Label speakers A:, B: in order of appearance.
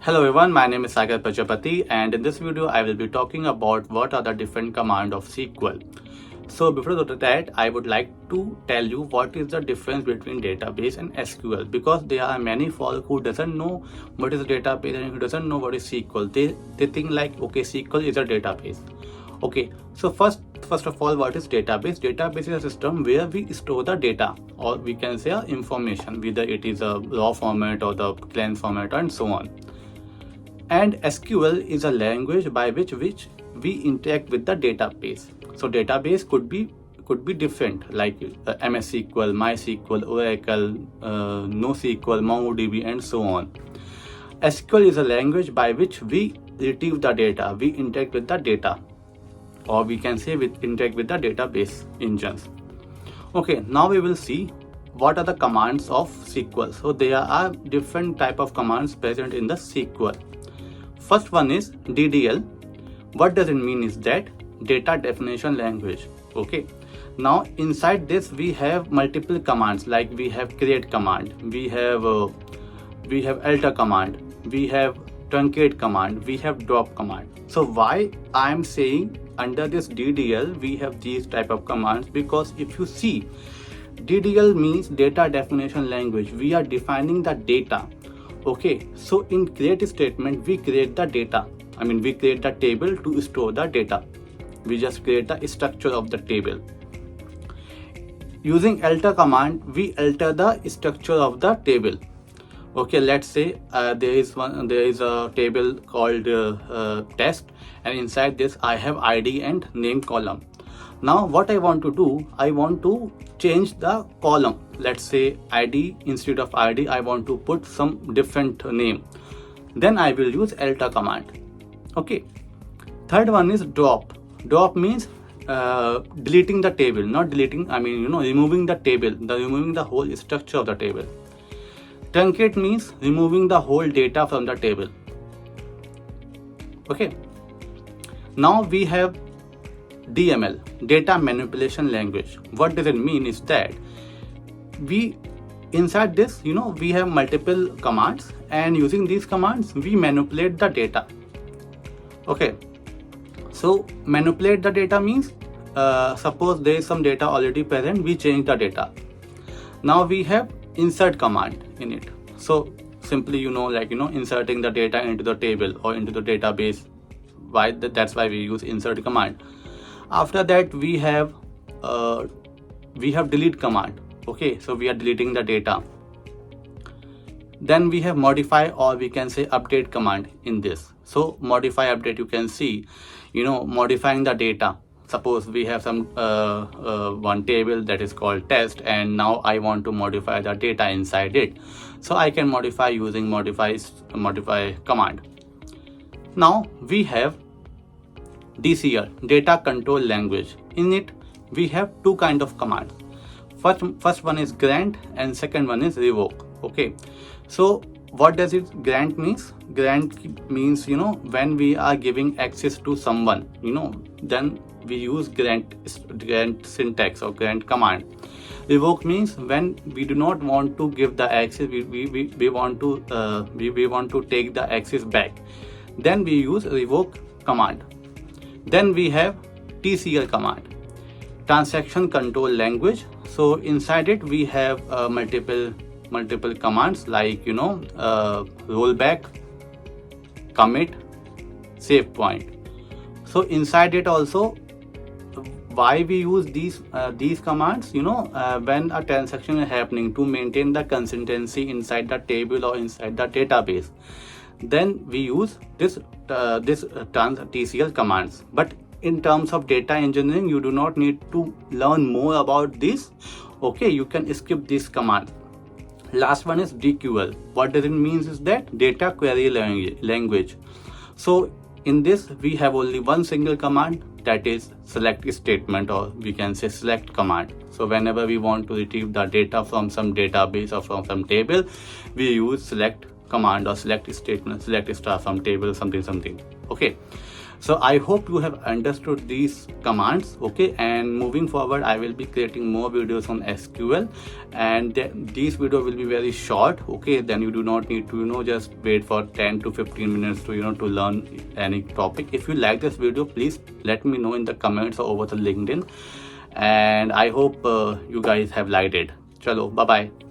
A: Hello everyone, my name is Sagar Prajapati and in this video I will be talking about what are the different commands of SQL. So before that I would like to tell you what is the difference between database and SQL, because there are many folk who doesn't know what is a database and who doesn't know what is SQL. They think like, okay, SQL is a database. Okay, so first of all, what is database? Database is a system where we store the data, or we can say information, whether it is a raw format or the clean format and so on. And SQL is a language by which we interact with the database. So database could be different, like MS SQL, MySQL, Oracle, NoSQL, MongoDB, and so on. SQL is a language by which we retrieve the data, we interact with the data, or we can say interact with the database engines. Okay, now we will see what are the commands of SQL. So there are different type of commands present in the SQL. First one is DDL. What does it mean is that data definition language. Okay, now inside this we have multiple commands, like we have create command, we have alter command, we have truncate command, we have drop command. So why I am saying under this DDL we have these type of commands? Because if you see, DDL means data definition language. We are defining the data. Okay, so in create statement we create the data. We create the table to store the data. We just create the structure of the table. Using alter command we alter the structure of the table. Okay, let's say there is a table called test, and inside this I have ID and name column. Now what I want to do, I want to change the column. Let's say ID, instead of ID I want to put some different name. Then I will use alter command. Okay, third one is drop. Drop means deleting the table, not deleting, removing the table, removing the whole structure of the table. Truncate means removing the whole data from the table. Okay, now we have DML, data manipulation language. What does it mean is that we inside this we have multiple commands, and using these commands we manipulate the data. Okay, so manipulate the data means suppose there is some data already present, we change the data. Now we have insert command in it. So simply inserting the data into the table or into the database. That's why we use insert command. After that we have delete command. Okay, so we are deleting the data. Then we have modify, or we can say update command in this. So modify, update, you can see modifying the data. Suppose we have some one table that is called test, and now I want to modify the data inside it. So I can modify using modify command. Now we have DCL, data control language. In it we have two kind of commands. First one is grant and second one is revoke. Okay, so what does it grant means? Grant means when we are giving access to someone, then we use grant syntax or grant command. Revoke means when we do not want to give the access, we want to take the access back, then we use revoke command. Then we have TCL command, transaction control language. So inside it we have multiple commands, like rollback, commit, save point. So inside it also, why we use these commands, when a transaction is happening, to maintain the consistency inside the table or inside the database, then we use this TCL commands. But in terms of data engineering, you do not need to learn more about this. Okay, you can skip this command. Last one is DQL. What does it mean is that data query language. So in this we have only one single command, that is select statement, or we can say select command. So whenever we want to retrieve the data from some database or from some table, we use select command or select statement, select star from table, something. Okay, So I hope you have understood these commands, okay, and moving forward I will be creating more videos on SQL, and these video will be very short, okay, then you do not need to just wait for 10 to 15 minutes to to learn any topic. If you like this video, please let me know in the comments or over the LinkedIn, and I hope you guys have liked it. Chalo, bye bye.